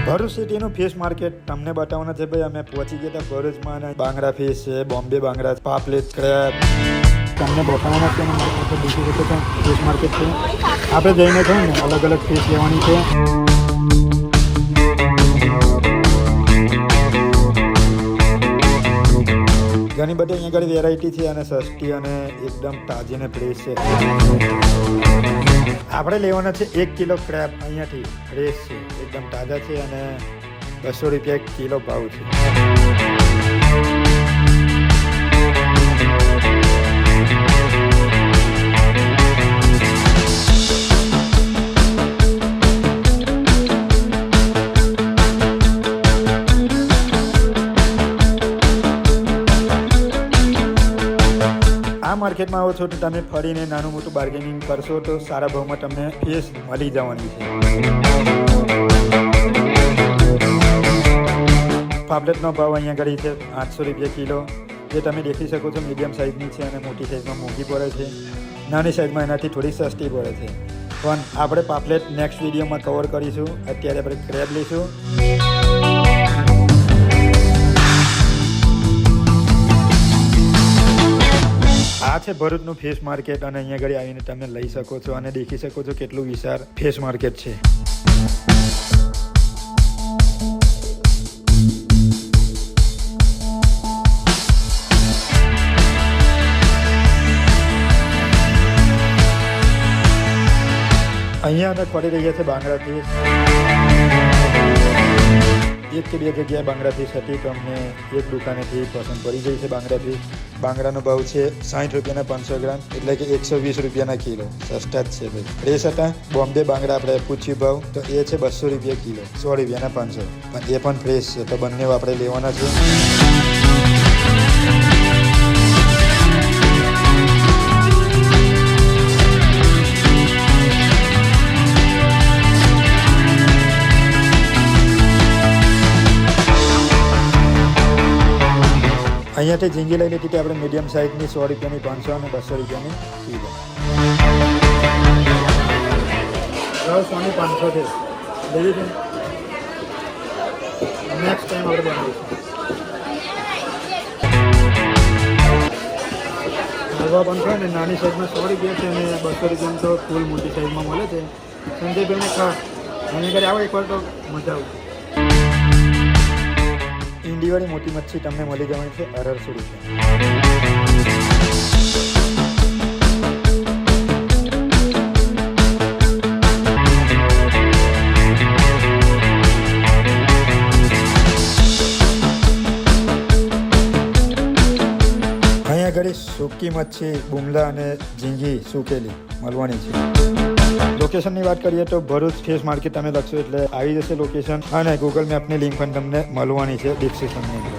Bharuch સિટીનું fish market તમને બતાવવાના છે ભાઈ. અમે પહોંચી ગયા હતા ભરૂચમાં અને બાંગડા ફિશ છે, બોમ્બે બાંગડા, પાપલેટ, ક્રેબ તમને બતાવવાના છે. અને મારી પાસે બીજી રીતે પણ ફિશ માર્કેટ છે. આપણે જઈને છે ને અલગ અલગ ફિશ લેવાની છે. ઘણી બધી અહીંયા આગળ વેરાયટી છે અને સસ્તી અને એકદમ તાજી અને ફ્રેશ છે. આપણે લેવાના છે 1 કિલો ક્રેબ. અહીંયાથી ફ્રેશ છે, એકદમ તાજા છે અને 200 રૂપિયા કિલો ભાવ છે. માર્કેટમાં આવો છો તો તમે ફરીને નાનું મોટું બાર્ગેનિંગ કરશો તો સારા ભાવમાં તમને ફિશ મળી જવાની છે. પાપલેટનો ભાવ અહીંયા આગળ છે 800 રૂપિયા કિલો. જે તમે દેખી શકો છો મીડિયમ સાઇઝની છે અને મોટી સાઇઝમાં મોંઘી પડે છે. નાની સાઇઝમાં એનાથી થોડી સસ્તી પડે છે. પણ આપણે પાપલેટ નેક્સ્ટ વિડીયોમાં કવર કરીશું. અત્યારે આપણે ક્રેબ લઈશું. આ છે ભરૂચનું ફિશ માર્કેટ અને અહીંયા આગળ આવીને તમે લઈ શકો છો અને દેખી શકો છો કેટલું વિશાળ ફિશ માર્કેટ છે. અહીંયા અમે ફરી રહ્યા છે બાંગડા ફિશ. 1 કે 2 જગ્યાએ બાંગડા ફિશ હતી તો અમને એક દુકાનેથી પસંદ પડી ગઈ છે બાંગડા ફિશ. બાંગડાનો ભાવ છે 60 રૂપિયાના 500 ગ્રામ, એટલે કે 120 રૂપિયાના કિલો. સસ્તા જ છે ભાઈ. ફ્રેશ હતા. બોમ્બે બાંગડા આપણે પૂછ્યું ભાવ તો એ છે 200 રૂપિયા કિલો, 100 રૂપિયાના 500. પણ એ પણ ફ્રેશ છે તો બંને આપણે લેવાના છે. અહીંયાથી ઝીંગી લઈ લીધી હતી આપણે મીડિયમ સાઇઝની 100 રૂપિયાની 500 અને 200 રૂપિયાની કિલો. 100 ની 500 છે. લેવી છે. નેક્સ્ટ ટાઈમ આપણે બનાવીશું. હળવા 500 અને નાની સાઇઝમાં 100 રૂપિયા છે અને 200 રૂપિયાની તો ફૂલ મોટી સાઇઝમાં મળે છે. સંજયભાઈને ખાસ અહીંયા ઘરે આવો એકવાર તો મજા આવશે. ઈંડીવાળી મોટી મચ્છી તમને મળી જવાની છે 1800 રૂપિયા. અહીંયા આગળ સૂકી મચ્છી, બુમલા અને ઝીંગી સૂકેલી મળવાની છે. લોકેશનની વાત કરીએ તો ભરૂચ ફિશ માર્કેટ તમે લખશો એટલે આવી જશે લોકેશન અને ગૂગલ મેપની લિંક પણ તમને મળવાની છે ડિસ્ક્રિપ્શનની અંદર.